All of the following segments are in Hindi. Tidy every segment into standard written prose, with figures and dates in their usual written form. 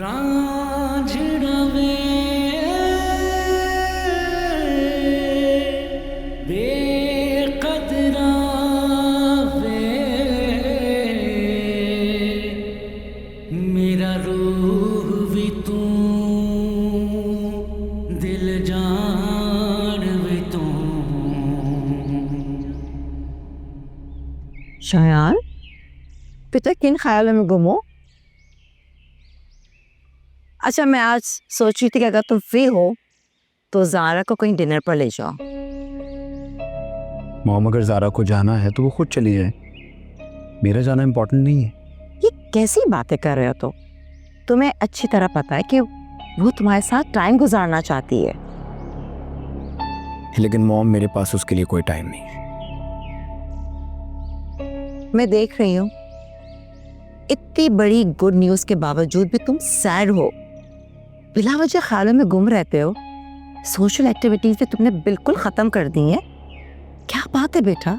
रांझड़ा में बेकदरा वे मेरा रूह भी तू दिल जान भी तू। शायान, पिता किन ख्यालों में गुम हो? अच्छा, मैं आज सोच रही थी कि अगर तुम फ्री हो तो ज़ारा को कहीं डिनर पर ले जाओ। मॉम, अगर ज़ारा को जाना है तो वो खुद चली जाए, मेरा जाना इम्पोर्टेंट नहीं है। ये कैसी बातें कर रहे हो तुम? तुम्हें अच्छी तरह पता है कि वो तुम्हारे साथ टाइम गुजारना चाहती है। लेकिन मॉम, मेरे पास उसके लिए कोई टाइम नहीं है। मैं देख रही हूँ इतनी बड़ी गुड न्यूज़ के बावजूद भी तुम सैड हो, बिला वजह ख्यालों में गुम रहते हो। सोशल एक्टिविटीज भी तुमने बिल्कुल खत्म कर दी हैं। क्या बात है बेटा?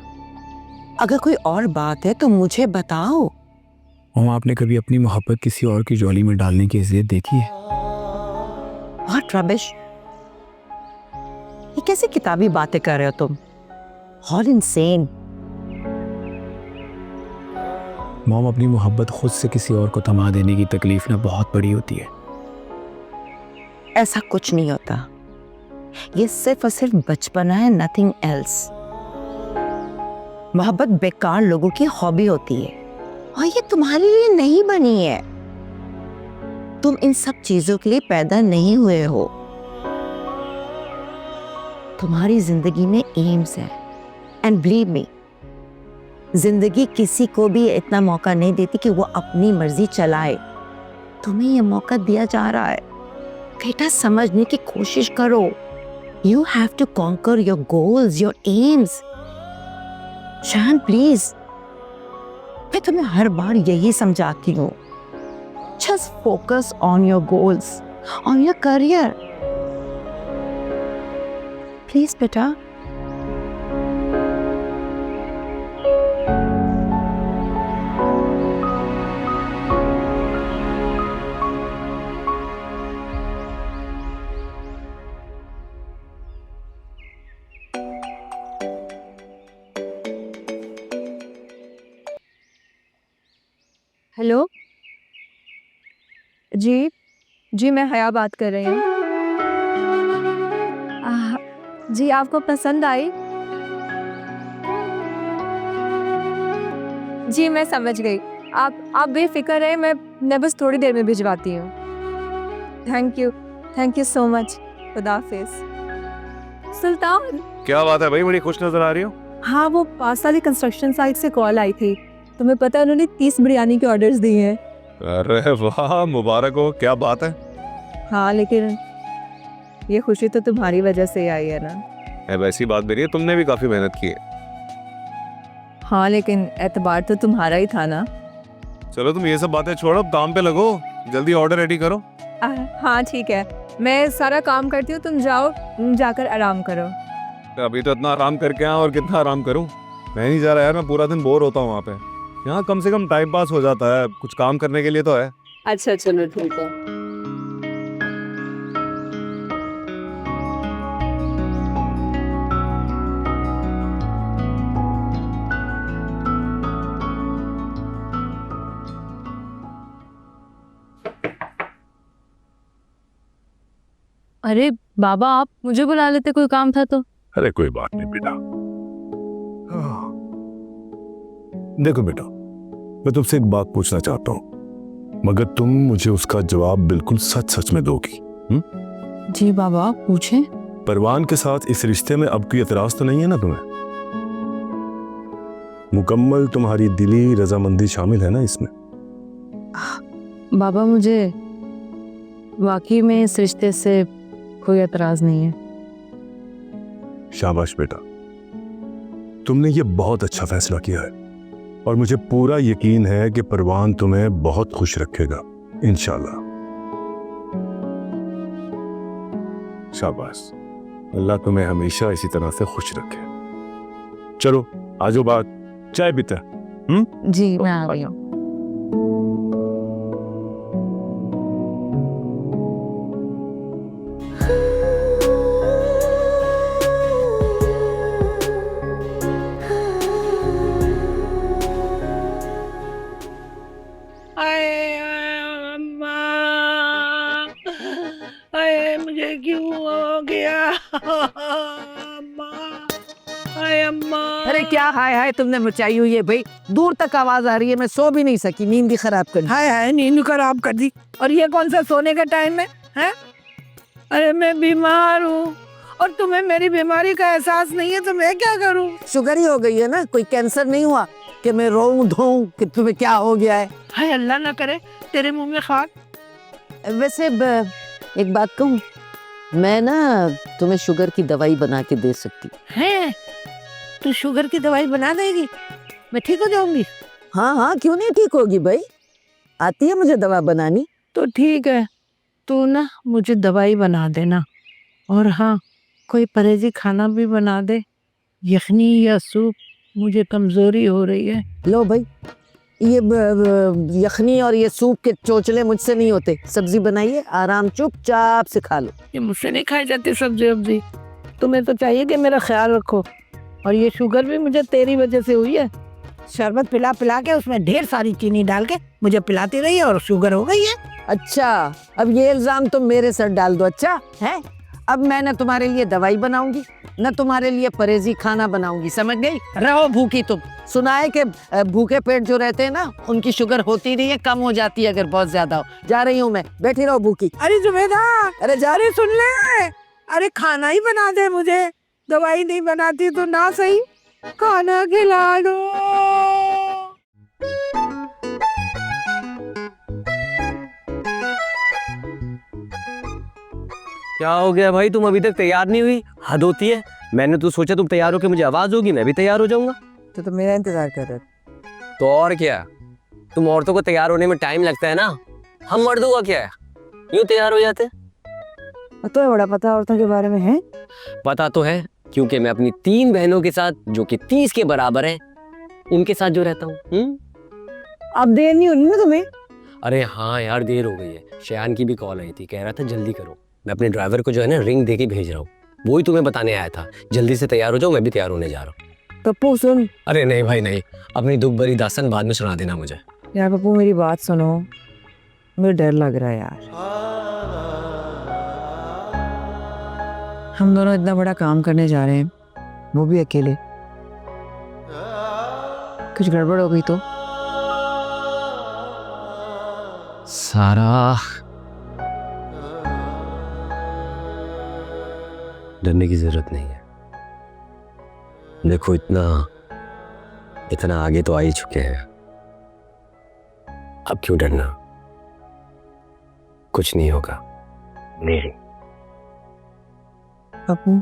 अगर कोई और बात है तो मुझे बताओ। मॉम, आपने कभी अपनी मोहब्बत किसी और की झोली में डालने की इज़्ज़त देखी है? What rubbish! ये कैसी किताबी बातें कर रहे हो तुम? All insane. मॉम, अपनी मोहब्बत खुद से किसी और को थमा देने की तकलीफ ना बहुत बड़ी होती है। ऐसा कुछ नहीं होता, ये सिर्फ और सिर्फ बचपना है, नथिंग एल्स। मोहब्बत बेकार लोगों की हॉबी होती है और ये तुम्हारे लिए नहीं बनी है। तुम इन सब चीजों के लिए पैदा नहीं हुए हो। तुम्हारी जिंदगी में एम्स है, एंड बिलीव मी, जिंदगी किसी को भी इतना मौका नहीं देती कि वो अपनी मर्जी चलाए। तुम्हें ये मौका दिया जा रहा है। बेटा, समझने की कोशिश करो। You have to conquer your goals, your aims. Shaan please, मैं तुम्हें हर बार यही समझाती हूँ। Just focus on your goals, on your career. Please बेटा। हेलो जी। जी, मैं हया बात कर रही हूँ। जी, आपको पसंद आई? जी, मैं समझ गई। आप बेफिक्र रहे, मैं बस थोड़ी देर में भिजवाती हूँ। Thank you so much. खुदा हाफिज। सुल्तान, क्या बात है भाई, बड़ी खुश नजर आ रही हो। हाँ, वो पास वाली कंस्ट्रक्शन साइट से कॉल आई थी। तुम्हें पता है, उन्होंने 30 बिरयानी के ऑर्डर्स दिए हैं। अरे वाह, मुबारक हो, क्या बात है। हाँ, लेकिन ये खुशी तो तुम्हारी वजह से ही आई है ना। वैसी बात भी नहीं है, तुमने भी काफी मेहनत की है। हाँ, लेकिन एतबार तो तुम्हारा ही था ना। चलो तुम ये सब बातें छोड़ो, काम पे लगो, जल्दी ऑर्डर रेडी करो। हाँ ठीक है, मैं सारा काम करती हूँ, तुम जाओ, जाकर आराम करो। अभी तो इतना आराम करके आया और कितना आराम करूं। मैं नहीं जा रहा यार, मैं पूरा दिन बोर होता हूँ वहाँ पे। यहाँ कम से कम टाइम पास हो जाता है, कुछ काम करने के लिए तो है। अच्छा चलो ठीक है। अरे बाबा, आप मुझे बुला लेते, कोई काम था तो। अरे कोई बात नहीं बेटा। देखो बेटा, मैं तुमसे एक बात पूछना चाहता हूँ, मगर तुम मुझे उसका जवाब बिल्कुल सच सच में दोगी। जी बाबा, पूछें। परवान के साथ इस रिश्ते में अब कोई एतराज तो नहीं है ना तुम्हें? मुकम्मल तुम्हारी दिली रजामंदी शामिल है ना इसमें? बाबा, मुझे वाकई में इस रिश्ते से कोई एतराज नहीं है। शाबाश बेटा, तुमने ये बहुत अच्छा फैसला किया है और मुझे पूरा यकीन है कि परवान तुम्हें बहुत खुश रखेगा, इंशाल्लाह। शाबाश, अल्लाह तुम्हें हमेशा इसी तरह से खुश रखे। चलो आजो बात, चाय पीते हैं। जी मैं आ रही हूँ। ये क्यों हो गया? अम्मा, हाय अम्मा। अरे क्या हाय हाय तुमने मचाई हुई है भाई, दूर तक आवाज आ रही है, मैं सो भी नहीं सकी, नींद भी खराब कर दी। हाय हाय, नींद खराब कर दी। और ये कौन सा सोने का टाइम है, हैं? अरे मैं बीमार हूँ और तुम्हें मेरी बीमारी का एहसास नहीं है, तो मैं क्या करूँ? शुगर ही हो गई है ना, कोई कैंसर नहीं हुआ कि मैं रोऊं धोऊं कि तुम्हें क्या हो गया है। हाय अल्लाह ना करे तेरे मुंह में खाक। वैसे एक बात कहूँ, मैं ना तुम्हें शुगर की दवाई बना के दे सकती। हैं? तू शुगर की दवाई बना देगी? मैं ठीक हो जाऊंगी? हाँ हाँ, क्यों नहीं ठीक होगी भाई, आती है मुझे दवा बनानी। तो ठीक है, तू ना मुझे दवाई बना देना, और हाँ कोई परहेजी खाना भी बना दे, यखनी या सूप, मुझे कमजोरी हो रही है। लो भाई, ये यखनी और ये सूप के चोचले मुझसे नहीं होते, सब्जी बनाइए, आराम चुपचाप से खा लो। ये मुझसे नहीं खाई जाती सब्जी वब्जी, तुम्हें तो चाहिए कि मेरा ख्याल रखो, और ये शुगर भी मुझे तेरी वजह से हुई है। शरबत पिला पिला के उसमें ढेर सारी चीनी डाल के मुझे पिलाती रही है और शुगर हो गई है। अच्छा, अब ये इल्जाम तुम मेरे सर डाल दो, अच्छा है? अब मैं न तुम्हारे लिए दवाई बनाऊंगी, न तुम्हारे लिए परहेजी खाना बनाऊंगी, समझ गई? रहो भूखी तुम। सुना है कि भूखे पेट जो रहते हैं ना, उनकी शुगर होती नहीं है, कम हो जाती है अगर बहुत ज्यादा हो। जा रही हूँ मैं, बैठी रहो भूखी। अरे जुबेदा, अरे जा अरे सुन ले, अरे खाना ही बना दे मुझे, दवाई नहीं बनाती तो ना सही, खाना खिला दो। क्या हो गया भाई, तुम अभी तक तैयार नहीं हुई? हद होती है, मैंने तो सोचा तुम तैयार हो के मुझे आवाज होगी, मैं भी तैयार हो जाऊंगा। तो मेरा इंतजार कर रहे। तो और क्या, तुम औरतों को तैयार होने में टाइम लगता है ना, हम मर्दों का क्या है, यूं तैयार हो जाते। तो बड़ा पता औरतों के बारे में है? पता तो है, क्योंकि मैं अपनी 3 बहनों के साथ, जो कि 30 के बराबर हैं, उनके साथ जो रहता हूँ। अब देर नहीं होनी ना तुम्हें? अरे हाँ यार, देर हो गई है, शयान की भी कॉल आई थी, कह रहा था जल्दी करो। मैं अपने ड्राइवर को जो है ना रिंग दे के भेज रहा हूँ, वो ही तुम्हें बताने आया था, जल्दी से तैयार हो जाओ, मैं भी तैयार होने जा रहा हूँ। पप्पू सुन। अरे नहीं भाई नहीं, अपनी दुख भरी दास्तान बाद में सुना देना मुझे। यार पप्पू मेरी बात सुनो, मुझे डर लग रहा है यार। हम दोनों इतना बड़ा काम करने जा रहे हैं, वो भी अकेले, कुछ गड़बड़ हो गई तो? सारा डरने की जरूरत नहीं है, देखो इतना आगे तो आ ही चुके हैं, अब क्यों डरना, कुछ नहीं होगा। मेरी पप्पू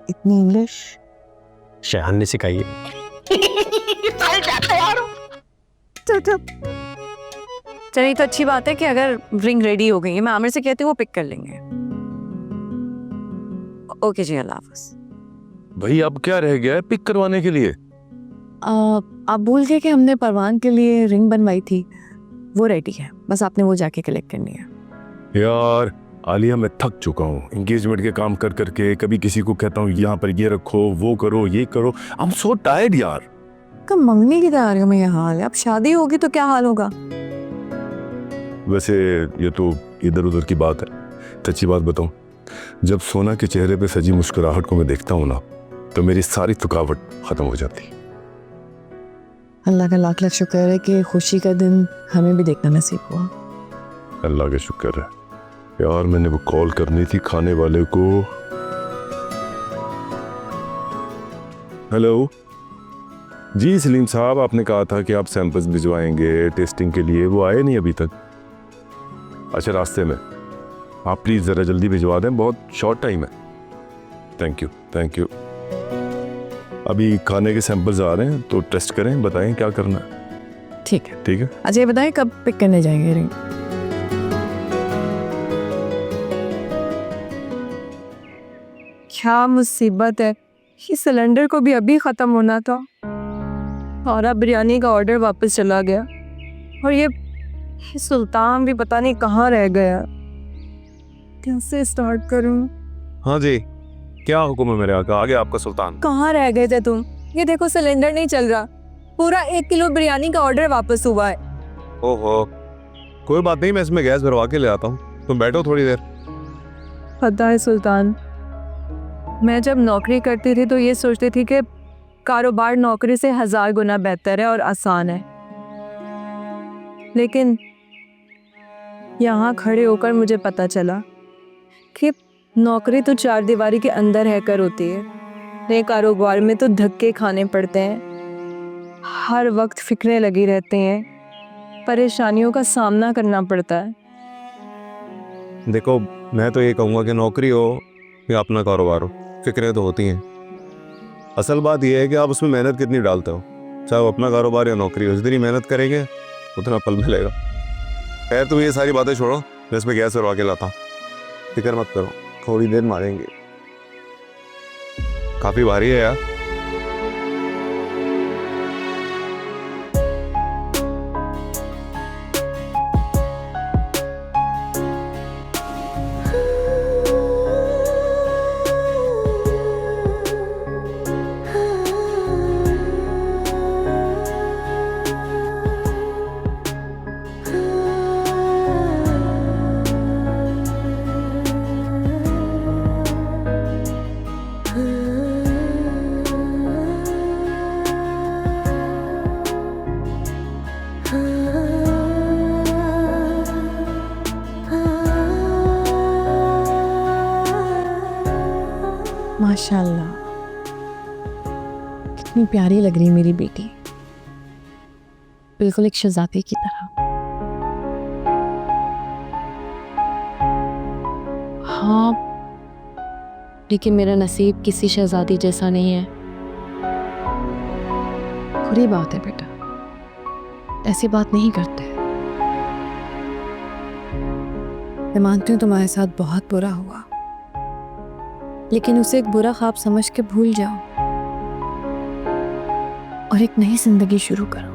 इतनी इंग्लिश शयान ने सिखाई है। चलिए तो अच्छी बात है कि अगर रिंग रेडी हो गई है, मैं आमिर से कहती हूँ वो पिक कर लेंगे। ओके जी, अल्लाह हाफ़िज़। भाई अब क्या रह गया है पिक करवाने के लिए? आप भूल गए कि हमने परवान के लिए रिंग बनवाई थी, वो रेडी है, बस आपने वो जाके कलेक्ट करनी है। यार आलिया, मैं थक चुका हूँ एंगेजमेंट के काम कर करके, कभी किसी को कहता हूँ यहाँ पर ये रखो, वो करो, ये करो, आई एम सो टायर्ड यार। कब मंगनी की तैयारियों में ये हाल है, अब शादी होगी तो क्या हाल होगा? वैसे ये तो इधर उधर की बात है, सच्ची बात बताऊं, जब सोना के चेहरे पे सजी मुस्कुराहट को मैं देखता हूँ ना, तो मेरी सारी थकावट खत्म हो जाती है। अल्लाह का लाख लाख शुक्र है कि खुशी का दिन हमें भी देखना नसीब हुआ। अल्लाह का शुक्र है यार। मैंने वो कॉल करनी थी खाने वाले को। हेलो जी सलीम साहब, आपने कहा था कि आप सैंपल्स भिजवाएंगे टेस्टिंग के लिए, वो आए नहीं अभी तक। अच्छा रास्ते में, आप प्लीज़ ज़रा जल्दी भिजवा दें, बहुत शॉर्ट टाइम है। Thank you thank you. अभी खाने के सैंपल्स आ रहे हैं तो टेस्ट करें, बताएं क्या करना है। ठीक है, ठीक है। अच्छा ये बताएं कब पिक करने जाएंगे रिंग? क्या मुसीबत है, ये सिलेंडर को भी अभी ख़त्म होना था और अब बिरयानी का ऑर्डर वापस चला गया, और ये सुल्तान भी पता नहीं कहाँ रह गया। कैसे स्टार्ट करूं? हाँ जी, क्या हुक्म है मेरे आका? आ गया आपका सुल्तान। कहाँ रह गए थे तुम? ये देखो सिलेंडर नहीं चल रहा, पूरा 1 किलो बिरयानी का ऑर्डर वापस हुआ है। ओहो, कोई बात नहीं, मैं इसमें गैस भरवा के ले आता हूँ, तुम बैठो थोड़ी देर। पता है सुल्तान, मैं जब नौकरी करती थी तो ये सोचती थी कि कारोबार नौकरी से 1000 गुना बेहतर है और आसान है, लेकिन यहाँ खड़े होकर मुझे पता चला कि नौकरी तो 4 दीवारी के अंदर रहकर होती है, नए कारोबार में तो धक्के खाने पड़ते हैं, हर वक्त फिक्रें लगी रहती हैं, परेशानियों का सामना करना पड़ता है। देखो, मैं तो ये कहूँगा कि नौकरी हो या अपना कारोबार हो, फिक्रें तो होती हैं। असल बात यह है कि आप उसमें मेहनत कितनी डालते हो, चाहे वो अपना कारोबार या नौकरी हो। जितनी मेहनत करेंगे उतना फल मिलेगा। खैर, तुम ये सारी बातें छोड़ो, मैं इसमें गैस करवा के लाता हूँ। फिक्र मत करो, थोड़ी देर मारेंगे। काफ़ी भारी है यार। माशाल्लाह, कितनी प्यारी लग रही मेरी बेटी, बिल्कुल एक शहजादी की तरह। हाँ, लेकिन मेरा नसीब किसी शहजादी जैसा नहीं है। बुरी बात है बेटा, ऐसी बात नहीं करते। मैं मानती हूँ तुम्हारे साथ बहुत बुरा हुआ, लेकिन उसे एक बुरा ख्वाब समझ के भूल जाओ और एक नई जिंदगी शुरू करो।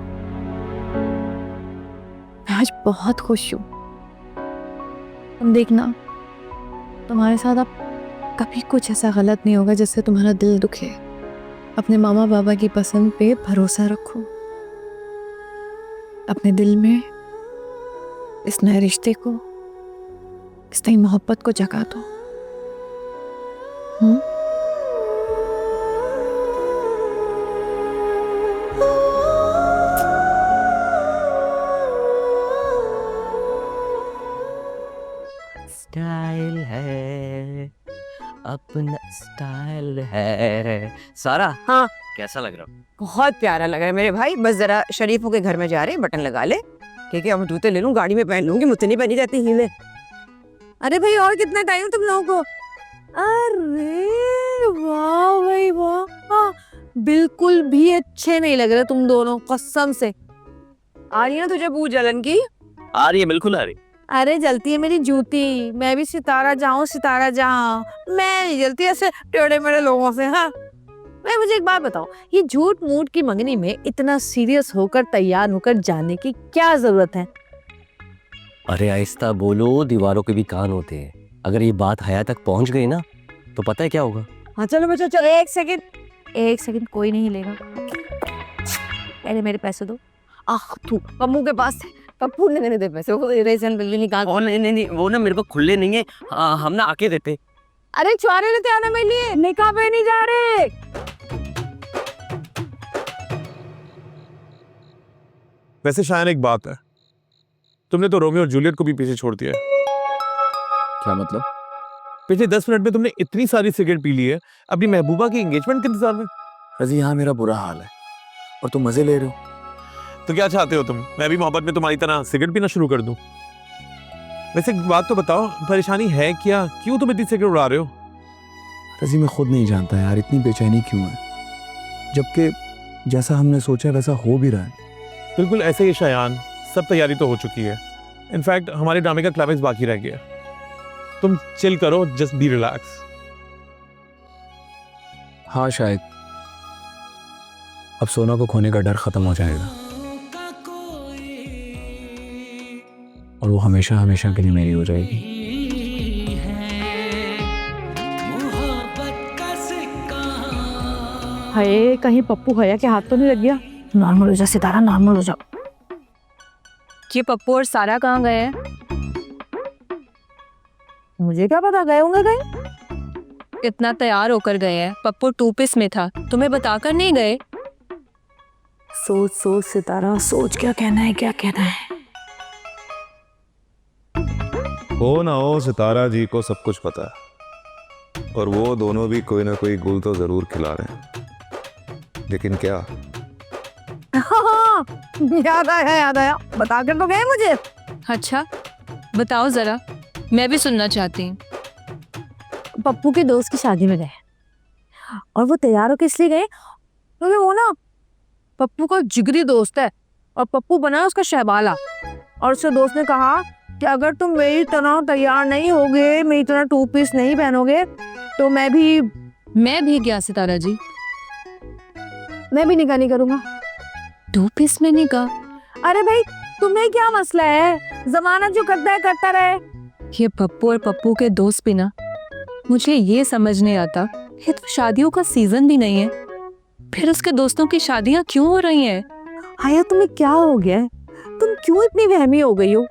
मैं आज बहुत खुश हूँ। तुम देखना, तुम्हारे साथ अब कभी कुछ ऐसा गलत नहीं होगा जिससे तुम्हारा दिल दुखे। अपने मामा बाबा की पसंद पे भरोसा रखो, अपने दिल में इस नए रिश्ते को, इस नई मोहब्बत को जगा दो। स्टाइल है, अपना स्टाइल है। सारा, हाँ, कैसा लग रहा? बहुत प्यारा लग रहा है मेरे भाई। बस जरा शरीफों के घर में जा रहे हैं, बटन लगा ले। ठीक है, अब जूते ले लूं, गाड़ी में पहन लूंगी, मुझसे नहीं पहनी जाती हीले। अरे भाई, और कितना टाइम तुम लोगों को? अरे वाह भाई वाह, बिल्कुल भी अच्छे नहीं लग रहे तुम दोनों, कसम से। आ रही है ना तुझे बू जलन की? आ रही है, बिल्कुल आ रही। अरे जलती है मेरी जूती, मैं भी सितारा जाऊं सितारा जाऊं, मैं नहीं जलती ऐसे टेढ़े मेढ़े लोगों से। हाँ, मैं मुझे एक बात बताओ, ये झूठ मूठ की मंगनी में इतना सीरियस होकर तैयार होकर जाने की क्या जरूरत है? अरे आहिस्ता बोलो, दीवारों के भी कान होते हैं। अगर ये बात हया तक पहुंच गई ना, तो पता है क्या होगा? हाँ चलो बच्चों, चलो एक सेकंड कोई नहीं लेगा। पहले मेरे पैसे दो। आह, तू पप्पू के पास है, पप्पू ने दे पैसे, वो रेशन बिल्ली निकाल। नहीं, वो ना मेरे को खुले नहीं है, हम ना आके देते। अरे छुआरे लेते आना मेरे लिए, निकाह पे नहीं जा रहे। वैसे शायद एक बात है, तुमने तो रोमियो और जूलियट को भी पीछे छोड़ दिया है। क्या मतलब? पिछले 10 मिनट में तुमने इतनी सारी सिगरेट पी ली है अपनी महबूबा की एंगेजमेंट के इंतजार में। रजी, यहाँ मेरा बुरा हाल है और तुम मजे ले रहे हो। तो क्या चाहते हो तुम? मैं भी मोहब्बत में तुम्हारी तरह सिगरेट पीना शुरू कर दूं? वैसे एक बात तो बताओ, परेशानी है क्या? क्यों तुम इतनी सिगरेट उड़ा रहे हो? रजी, मैं खुद नहीं जानता यार, इतनी बेचैनी क्यों है, जबकि जैसा हमने सोचा वैसा हो भी रहा है। बिल्कुल ऐसे ही शायान, सब तैयारी तो हो चुकी है। इनफैक्ट हमारे ड्रामे का क्लाइमेक्स बाकी रह गया। तुम चिल करो, जस्ट बी रिलैक्स। हाँ, शायद अब सोना को खोने का डर खत्म हो जाएगा और वो हमेशा हमेशा के लिए मेरी हो जाएगी। हाय, कहीं पप्पू हया के हाथ तो नहीं लग गया? नॉर्मल हो जा सितारा, नॉर्मल हो जा। ये पप्पू और सारा कहाँ गए हैं? मुझे क्या पता, गए होंगे कहीं। इतना तैयार होकर गए हैं, पप्पू 2 पीस में था, तुम्हें बताकर नहीं गए। सोच सोच सितारा, सोच क्या कहना है, क्या कहना है। हो ना हो, सितारा जी को सब कुछ पता है, और वो दोनों भी कोई ना कोई गुल तो जरूर खिला रहे हैं, लेकिन क्या? हाँ, याद आया, बता कर तो गए मुझे। अच्छा बताओ जरा, मैं भी सुनना चाहती हूँ। पप्पू के दोस्त की शादी में गए और वो तैयार होकर इसलिए गए क्योंकि वो ना पप्पू का जिगरी दोस्त है और पप्पू बना उसका शहबाला। और उसके दोस्त ने कहा कि अगर तुम मेरी तरह तैयार नहीं होगे, मेरी तरह 2 पीस नहीं पहनोगे तो मैं भी क्या सितारा जी, मैं भी निकाह नहीं करूंगा। 2 पीस में निकाह? अरे भाई तुम्हें क्या मसला है, जमाना जो करता है करता रहे। ये पप्पू और पप्पू के दोस्त भी ना, मुझे ये समझ नहीं आता, ये तो शादियों का सीजन भी नहीं है, फिर उसके दोस्तों की शादियां क्यों हो रही हैं? हाया तुम्हें क्या हो गया है? तुम क्यों इतनी वहमी हो गई हो?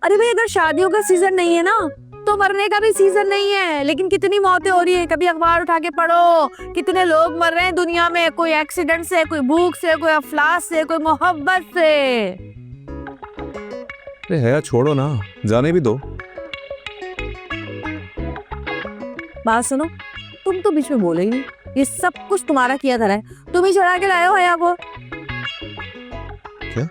अरे भाई अगर शादियों का सीजन नहीं है ना तो मरने का भी सीजन नहीं है। लेकिन कितनी मौतें हो रही है, कभी अखबार उठा के पढ़ो, कितने लोग मर रहे हैं दुनिया में, कोई एक्सीडेंट से, कोई भूख से, कोई अफलास से, कोई मोहब्बत से। अरे है, छोड़ो ना, जाने भी दो। बात सुनो, तुम तो बीच में बोले ही नहीं, ये सब कुछ तुम्हारा किया धरा है, तुम ही चढ़ा के लाए हो हया को। क्या?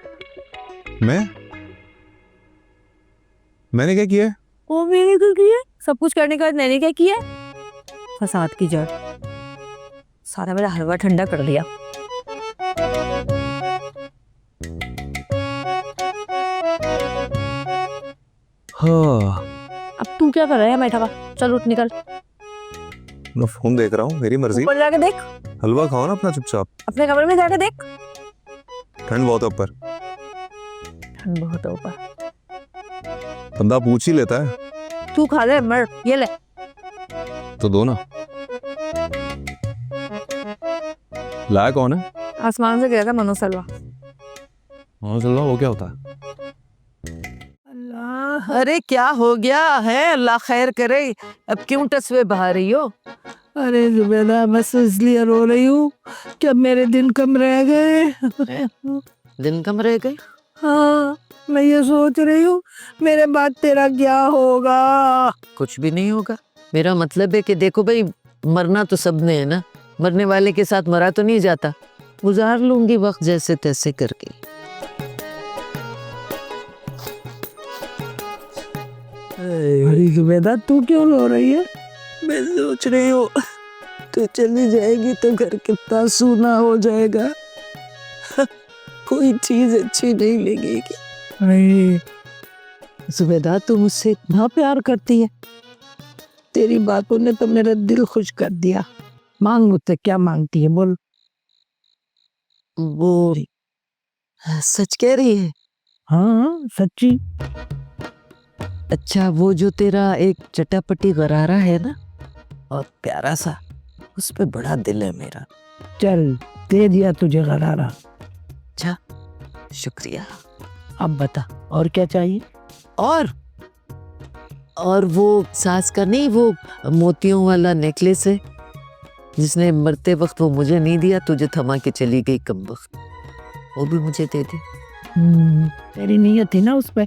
मैंने क्या किया? ओ मैंने क्या किया? सब कुछ करने के बाद मैंने क्या किया? फसाद की जड़, सारा मेरा हलवा ठंडा कर दिया। हाँ, अब तू क्या कर रहा है बैठा हुआ? चल उठ निकल, मैं फोन देख रहा हूँ, मेरी मर्जी। ऊपर जाके देख, हलवा खाओ ना अपना चुपचाप। अपने कमरे में जाके देख। ठंड बहुत है ऊपर। ठंड बहुत है ऊपर, बंदा पूछ ही लेता है। तू खा ले, मर ये ले। तो दो ना। लाया कौन है? आसमान से गिरा था मनो सलवा। हाँ चलो, वो क्या होता है? अल्लाह, अरे क्या हो गया है? अल्लाह खैर करे। अब क्यों टसवे बहा रही हो? अरे जुबैदा, बस इसलिए रो रही हूँ कि अब मेरे दिन कम रह गए। दिन कम रह गए? हाँ, मैं ये सोच रही हूँ मेरे बाद तेरा क्या होगा। कुछ भी नहीं होगा। मेरा मतलब है कि देखो भाई, मरना तो सबने है ना, मरने वाले के साथ मरा तो नहीं जाता। गुजार लूंगी वक्त जैसे तैसे करके। अरे जुबैदा, तू क्यों रो रही है? मैं सोच रही हूँ तू चली जाएगी तो घर कितना सूना हो जाएगा। कोई चीज अच्छी नहीं लगेगी। अरे जुबैदा, तू मुझसे इतना प्यार करती है, तेरी बातों ने तो मेरा दिल खुश कर दिया। मांग मुझसे, क्या मांगती है बोल। वो सच कह रही है? हाँ सच्ची। अच्छा, वो जो तेरा एक चटापटी गरारा है ना, और प्यारा सा, उस पे बड़ा दिल है मेरा। चल, दे दिया तुझे गरारा। अच्छा, शुक्रिया। अब बता और क्या चाहिए? और वो सास का नहीं, वो मोतियों वाला नेकलेस है जिसने मरते वक्त वो मुझे नहीं दिया, तुझे थमा के चली गई कमबख्त, वो भी मुझे दे दे। तेरी नीयत थी ना उस पे,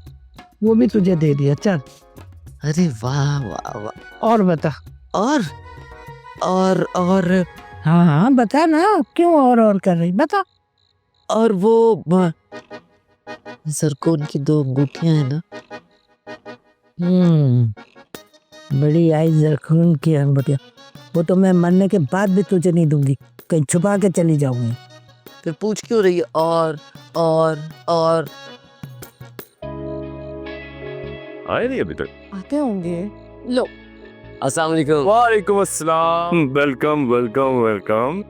वो भी तुझे दे दिया। चल। अरे वाह वाह वाह। और बता। और हाँ हाँ बता ना, क्यों और कर रही, बता। और वो जरकोन की 2 अंगूठियां है ना। बड़ी आई जरकून की अंगूठियां, वो तो मैं मरने के बाद भी तुझे नहीं दूंगी, कहीं छुपा के चली जाऊंगी। फिर पूछ क्यों रही है? और आए नहीं अभी तक? आते होंगे। लो, अस्सलाम वालेकुम। वालेकुम अस्सलाम। Welcome welcome welcome.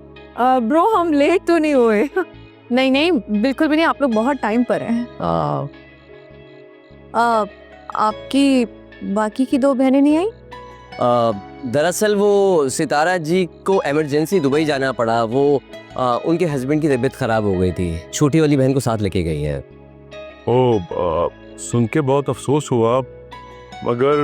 ब्रो हम लेट तो नहीं हुए? नहीं नहीं, बिल्कुल भी नहीं, आप लोग बहुत टाइम पर हैं। आपकी बाकी की 2 बहनें नहीं आई? दरअसल वो सितारा जी को इमरजेंसी दुबई जाना पड़ा, वो उनके हस्बैंड की तबीयत खराब हो गई थी, छोटी वाली बहन को साथ लेके गई है। ओ, सुन के बहुत अफसोस हुआ। मगर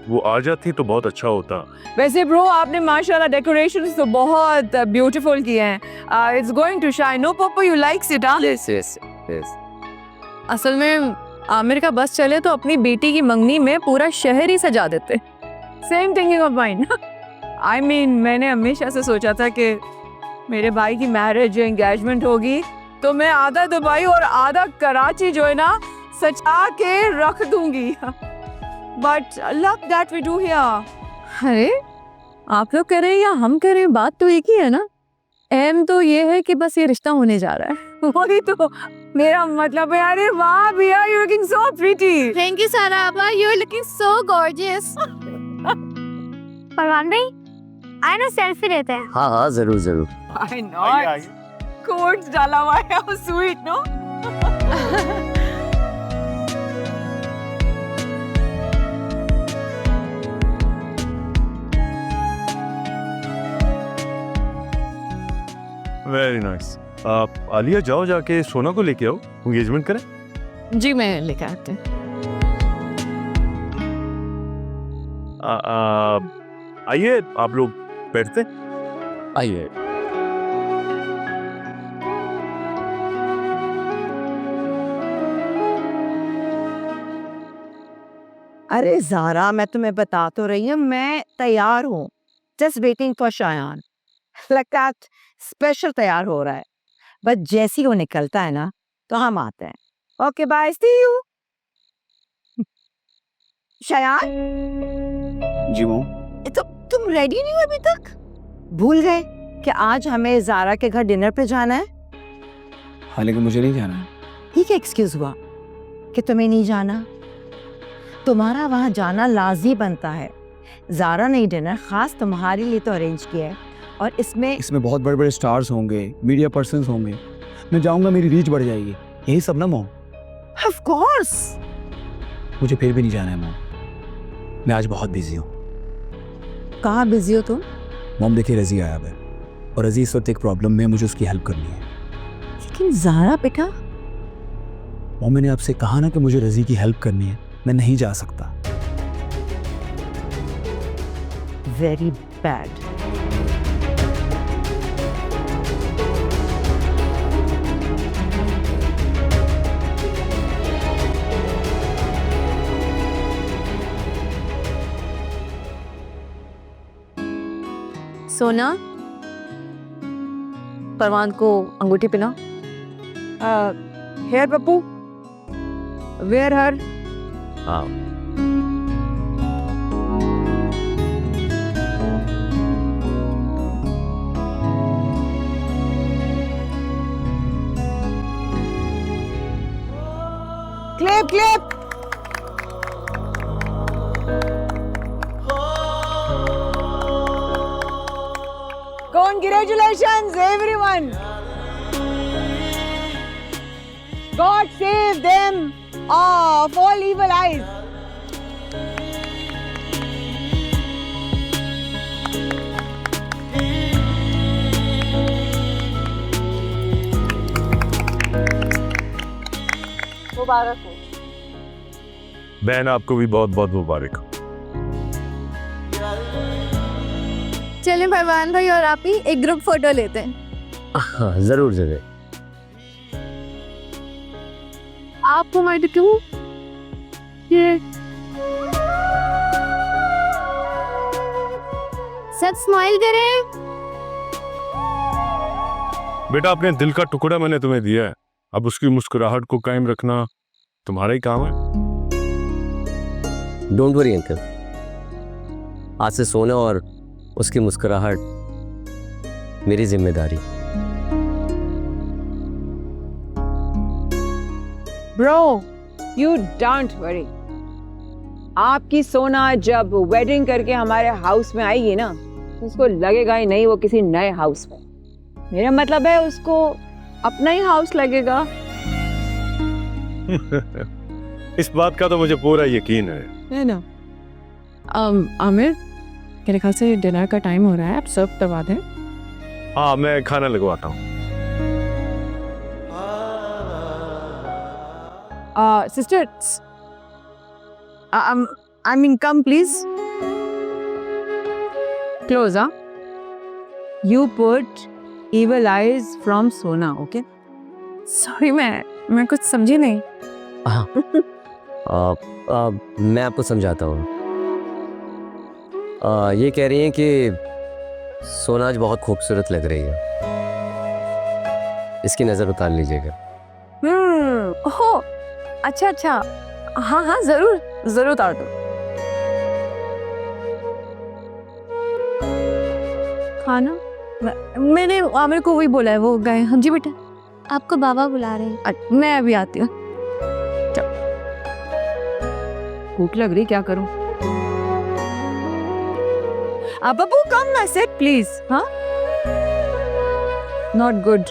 वो आ जाती तो बहुत अच्छा होता। वैसे ब्रो आपने माशाल्लाह डेकोरेशंस तो बहुत ब्यूटीफुल किए हैं। It's going to shine. No papa you likes it? Yes yes yes. असल में आमिर का बस चले तो अपनी बेटी की मंगनी में पूरा शहर ही सजा देते। Same thinking of mine. I mean मैंने हमेशा से सोचा था कि मेरे भाई की मैरिज एंगेजमेंट होगी तो मैं आधा दुबई और आधा कराची जो है ना सजा के रख दूंगी। But luck that we do here. अरे आप लोग कह रहे हैं या हम कह रहे हैं, बात तो एक ही है ना। एम तो ये है कि बस ये रिश्ता होने जा रहा है। वही तो मेरा मतलब है। अरे वाह भैया, you looking so pretty. Thank you Sara अब्बा, you are looking so gorgeous. Parwan भाई आए ना सेल्फी लेते हैं। हाँ हाँ जरूर जरूर। आई नॉट कोट्स डाला हुआ है। How sweet no. Very nice. आप आलिया जाओ, जाके सोना को लेके आओ, एंगेजमेंट करें। जी मैं लेकर आते हैं। आइए आप लोग बैठते। आइए। अरे ज़ारा, मैं तुम्हें बता तो रही हूँ, मैं तैयार हूँ। Just waiting for Shayan. लगता है स्पेशल तैयार हो रहा है। बस जैसी वो निकलता है ना तो हम आते हैं। Okay bye, see you. Shayan ji mom. तो तुम रेडी नहीं हो अभी तक? भूल गए कि आज हमें ज़ारा के घर डिनर पे जाना है? हाँ लेकिन मुझे नहीं जाना है। ठीक है, एक्सक्यूज हुआ कि तुम्हें नहीं जाना। तुम्हारा वहाँ जाना लाजी बनता है। ज़ारा ने डिनर खास तुम्हारे लिए तो अरेंज किया है और इसमें बहुत बड़े बड़े स्टार्स होंगे, मीडिया पर्सन्स होंगे। मैं जाऊंगा, मेरी रीच बढ़ जाएगी। यही सब ना मॉम। Of course. मुझे फिर भी नहीं जाना है मॉम। मैं आज बहुत बिजी हूँ। कहाँ बिजी हो तुम? मॉम देखिए, रज़ी आया है और रज़ी इस वक्त एक प्रॉब्लम में है, मुझे उसकी हेल्प करनी है। लेकिन ज़ारा बेटा। मॉम मैंने आपसे कहा ना कि मुझे रज़ी की हेल्प करनी है, मैं नहीं जा सकता। Very bad. सोना, परवान को अंगूठी पहना। हेयर पप्पू, वेयर हर। हाँ clip clip. Congratulations everyone. God save them of all evil eyes. मुबारक हो। बहन आपको भी बहुत बहुत मुबारक हो। चलें परवान भाई और आप ही एक ग्रुप फोटो लेते हैं। हाँ जरूर जरूर। आपको मैं क्यों ये सब स्माइल करें। बेटा अपने दिल का टुकड़ा मैंने तुम्हें दिया है, अब उसकी मुस्कुराहट को कायम रखना तुम्हारा ही काम है। डोंट वरी अंकल, आज से सोना और उसकी मुस्कुराहट मेरी जिम्मेदारी। Bro you don't worry. आपकी सोना जब वेडिंग करके हमारे हाउस में आएगी ना, उसको लगेगा ही नहीं वो किसी नए हाउस में। मेरा मतलब है उसको अपना ही हाउस लगेगा। इस बात का तो मुझे पूरा यकीन है ना। आमिर, मेरे ख्याल से डिनर का टाइम हो रहा है, आप सर्व करवा दें। हाँ मैं खाना लगवाता हूँ। Sister, I mean, come please. Close, huh? You put evil eyes from Sona, okay? Sorry, मैं कुछ समझी नहीं. हाँ मैं आपको समझाता हूँ. ये कह रही हैं कि सोना आज बहुत खूबसूरत लग रही है. इसकी नज़र उतार लीजिएगा. ओह, अच्छा. हाँ, जरूर उतार दो. खाना? मैंने आमिर को वही बोला है, वो गए. हाँ जी बेटा. आपको बाबा बुला रहे हैं. मैं अभी आती हूँ. भूख लग रही, क्या करूं? अब अबू कम ना सेट प्लीज. हाँ, नॉट गुड.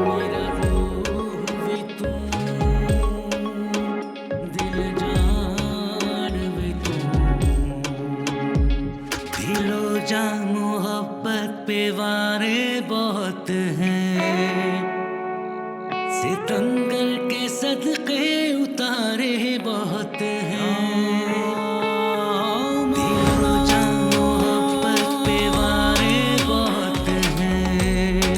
मेरा रूह भी तुम, दिल जान भी तुम, दिलो जान मोहब्बत पे वारे बहुत हैं, सितंगर के सदके उतारे बहुत हैं, दिलो जान मोहब्बत पे वारे बहुत हैं,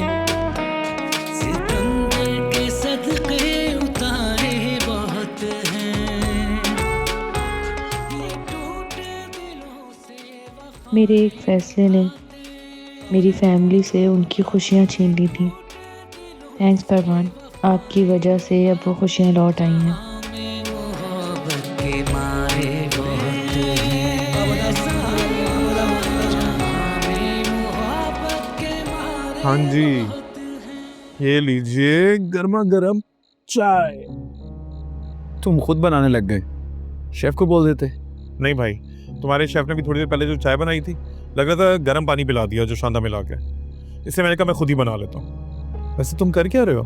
सितंगर के सदके उतारे बहुत हैं, ये टूटे दिलों से वफा मेरे एक फैसले ने मेरी फैमिली से उनकी खुशियाँ छीन ली थी. थैंक्स फरमान, आपकी वजह से अब वो खुशियाँ लौट आई हैं. में मोहब्बत के मारे बहुत हैं, में मोहब्बत के मारे हाँ जी, ये लीजिए गर्मा गर्म चाय. तुम खुद बनाने लग गए, शेफ को बोल देते. नहीं भाई, तुम्हारे शेफ ने भी थोड़ी देर पहले जो चाय बनाई थी, लग रहा था गर्म पानी पिला दिया जो शांता मिला के. इससे मैंने कहा मैं खुद ही बना लेता हूँ. वैसे तुम कर क्या रहे हो?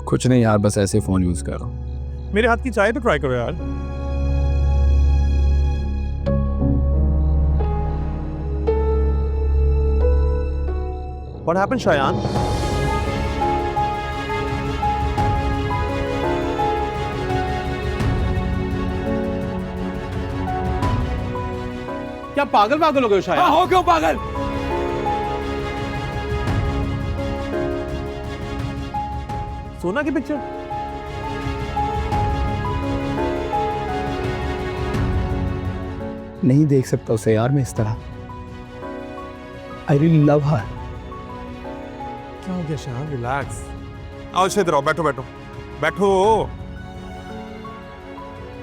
कुछ नहीं यार, बस ऐसे फोन यूज कर रहा हूँ. मेरे हाथ की चाय तो ट्राई करो यार. What happened, Shayan? क्या पागल हो गए हो शायान? हो क्यों पागल? सोना की पिक्चर? नहीं देख सकता उसे यार मैं इस तरह. आई रियली लव हर. क्या हो गया शायान? रिलैक्स. आओ इधर आओ, बैठो बैठो बैठो.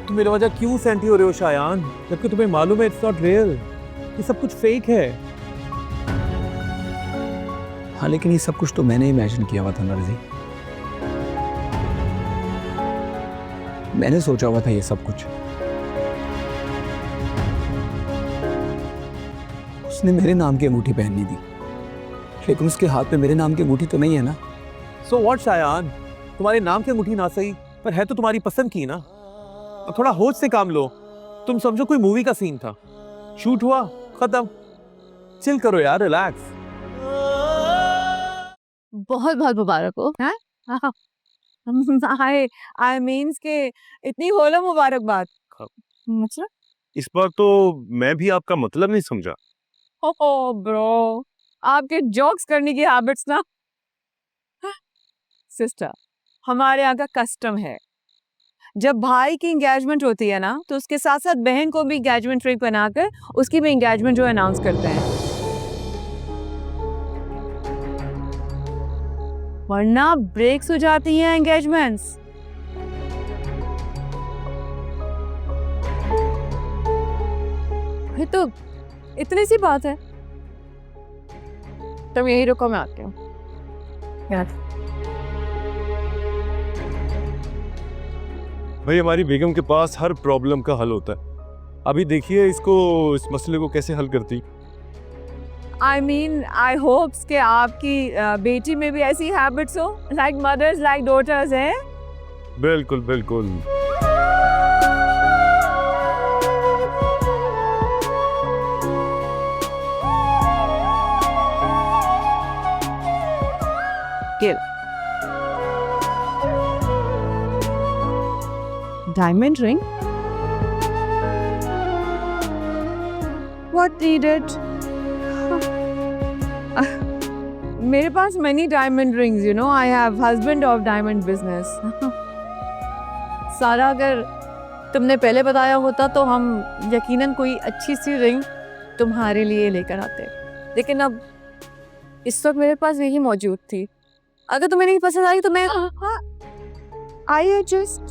तुम मेरे वजह क्यों सेंटी हो रहे हो शायान, जबकि तुम्हें मालूम है इट्स नॉट रियल, ये सब कुछ फेक है. हाँ लेकिन ये सब कुछ तो मैंने इमेजिन किया हुआ था नरजी. मैंने सोचा हुआ था ये सब कुछ. उसने मेरे नाम की अंगूठी पहननी थी, लेकिन उसके हाथ में मेरे नाम की अंगूठी तो नहीं है ना. सो व्हाट शायान, तुम्हारे नाम की अंगूठी ना सही पर है तो तुम्हारी पसंद की ना. अब थोड़ा होश से काम लो. तुम समझो कोई मूवी का सीन था, शूट हुआ, खत्म. चिल करो यार, रिलैक्स. बहुत मुबारक हो. हाँ, आई मीन्स के इतनी होला मुबारकबाद. मतलब इस बार तो मैं भी आपका मतलब नहीं समझा. ओह ब्रो, आपके जोक्स करने की हैबिट्स ना. सिस्टर, हमारे यहाँ का कस्टम है, जब भाई की एंगेजमेंट होती है ना, तो उसके साथ साथ बहन को भी एंगेजमेंट रिंग बनाकर उसकी भी एंगेजमेंट जो अनाउंस करते हैं. वरना ब्रेक्स हो जाती हैं एंगेजमेंट्स. ये तो इतनी सी बात है. तुम यही रुको, मैं आती हूँ. भाई हमारी बेगम के पास हर प्रॉब्लम का हल होता है. अभी देखिए इसको, इस मसले को कैसे हल करती. आई मीन आई होप्स कि आपकी बेटी में भी ऐसी हैबिट्स हो, लाइक मदर्स लाइक डॉटर्स हैं. बिल्कुल बिल्कुल. ये डायमंड रिंग What needed? मेरे पास many diamond rings, you know. I have husband of diamond business. सारा अगर तुमने पहले बताया होता तो हम यकीनन कोई अच्छी सी रिंग तुम्हारे लिए लेकर आते, लेकिन अब इस वक्त मेरे पास यही मौजूद थी। अगर तुम्हें नहीं पसंद आई तो मैं I adjust.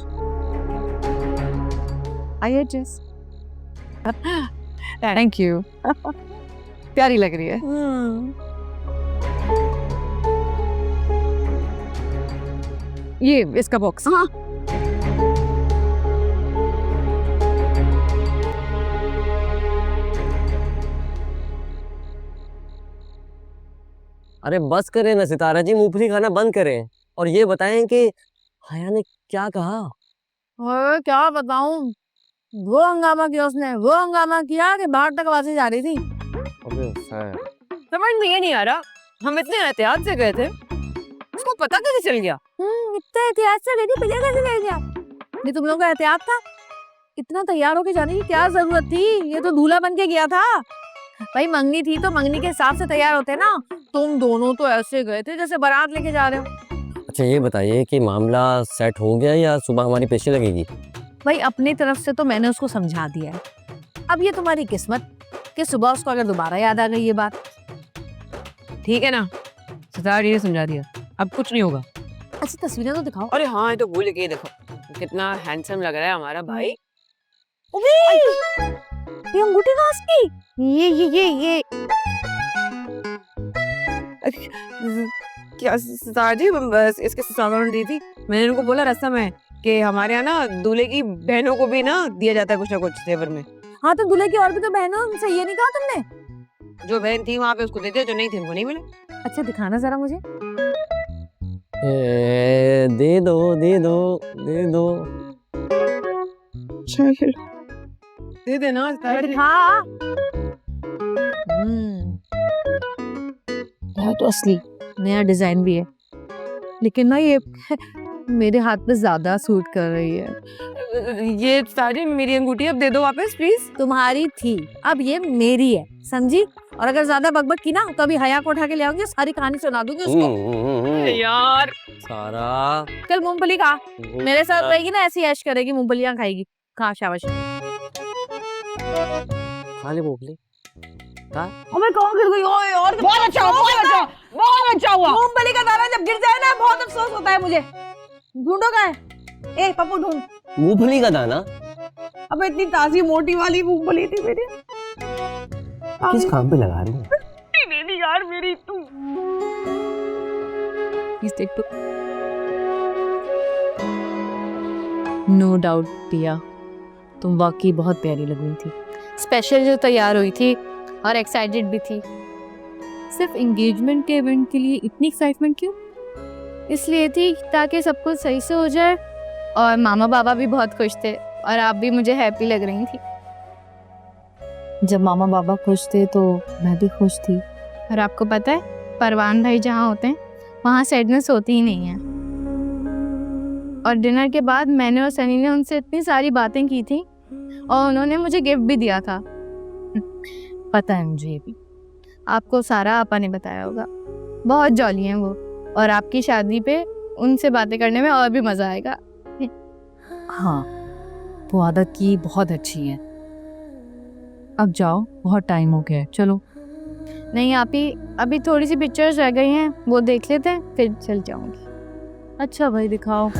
Thank you. प्यारी लग रही है। ये इसका बॉक्स। हाँ। अरे बस करें ना सितारा जी, मूंगफली खाना बंद करें और ये बताएं कि हया ने क्या कहा। और क्या बताऊं, वो हंगामा किया उसने, वो हंगामा किया कि बाहर तक आवाजें जा रही थी। अबे सर, समझ में ये नहीं आ रहा, हम इतने एहतियात से गए थे, उसको पता कैसे चल गया? इतने एहतियात से गए थे, पता कैसे चल गया? ये तुम लोगों का एहतियात था? इतना तैयार होके जाने की क्या जरूरत थी? ये तो दूल्हा बन के गया था। भाई मंगनी थी तो मंगनी के हिसाब से तैयार होते ना, तुम दोनों तो ऐसे गए थे जैसे बारात लेके जा रहे हो। अच्छा ये बताइए कि मामला सेट हो गया या सुबह हमारी पेशी लगेगी? भाई अपनी तरफ से तो मैंने उसको समझा दिया है, अब ये तुम्हारी किस्मत कि सुबह उसको अगर दोबारा याद आ गई ये बात। ठीक है ना, सितारा जी ने समझा दिया, अब कुछ नहीं होगा। अच्छी तस्वीरें तो दिखाओ। अरे हाँ, ये तो भूल गई, देखो कितना हैंडसम लग रहा है हमारा भाई। ये अंगूठी कहाँ उसकी? ये क्या सितारा जी, बस इसके ससुराल ने दी थी। मैंने उनको बोला रस्म है कि हमारे यहाँ ना दूल्हे की बहनों को भी ना दिया जाता है कुछ ना कुछ जेवर में। हाँ तो दूल्हे की और भी तो बहनों, उनसे ये नहीं कहा तुमने? जो बहन थी वहाँ पे उसको देते, जो नहीं थे उनको नहीं मिले। अच्छा दिखाना जरा मुझे। दे दो दे दो दे दो। दे देना सितारा जी। हाँ तो असली नया डिजाइन भी है, लेकिन ना ये मेरे हाथ पे ज्यादा सूट कर रही है। ये सितारा जी मेरी अंगूठी अब दे दो वापस प्लीज। तुम्हारी थी, अब ये मेरी है, समझी? और अगर ज्यादा बकबक की ना तो अभी हया को उठा के ले आऊंगी, सारी कहानी सुना दूंगी उसको। यार सारा कल मूंगफली खा, मेरे साथ रहेगी ना ऐसी ऐश करेगी, मूंगफलियां खाएगी। खा शाबाश। खा ले मूंगफली। मैं कौन गिर गई? ओए और बहुत अच्छा हुआ। मूंगफली का दाना जब गिर जाए ना बहुत अफसोस होता है मुझे। ढूंढो कहाँ है? ए पप्पू ढूंढ। मूंगफली का दाना? अब इतनी ताजी मोटी वाली मूंगफली थी मेरी। किस काम पे लगा रही है? मेरी यार मेरी तू। नो डाउट पिया, तुम वाकई बहुत प्यारी लग रही थी। स्पेशल जो तैयार हुई थी और एक्साइटेड भी थी। सिर्फ एंगेजमेंट के इवेंट के लिए इतनी एक्साइटमेंट क्यों? इसलिए थी ताकि सब कुछ सही से हो जाए, और मामा बाबा भी बहुत खुश थे और आप भी मुझे हैप्पी लग रही थी। जब मामा बाबा खुश थे तो मैं भी खुश थी। और आपको पता है, परवान भाई जहाँ होते हैं वहाँ सैडनेस होती ही नहीं है। और डिनर के बाद मैंने और सनी ने उनसे इतनी सारी बातें की थी और उन्होंने मुझे गिफ्ट भी दिया था। पता है मुझे ये भी, आपको सारा आपा ने बताया होगा। बहुत जॉली हैं वो, और आपकी शादी पे उनसे बातें करने में और भी मज़ा आएगा। हाँ, वो आदत की बहुत अच्छी है। अब जाओ, बहुत टाइम हो गया है, चलो। नहीं आप ही, अभी थोड़ी सी पिक्चर्स रह गई हैं, वो देख लेते हैं फिर चल जाऊंगी। अच्छा भाई दिखाओ।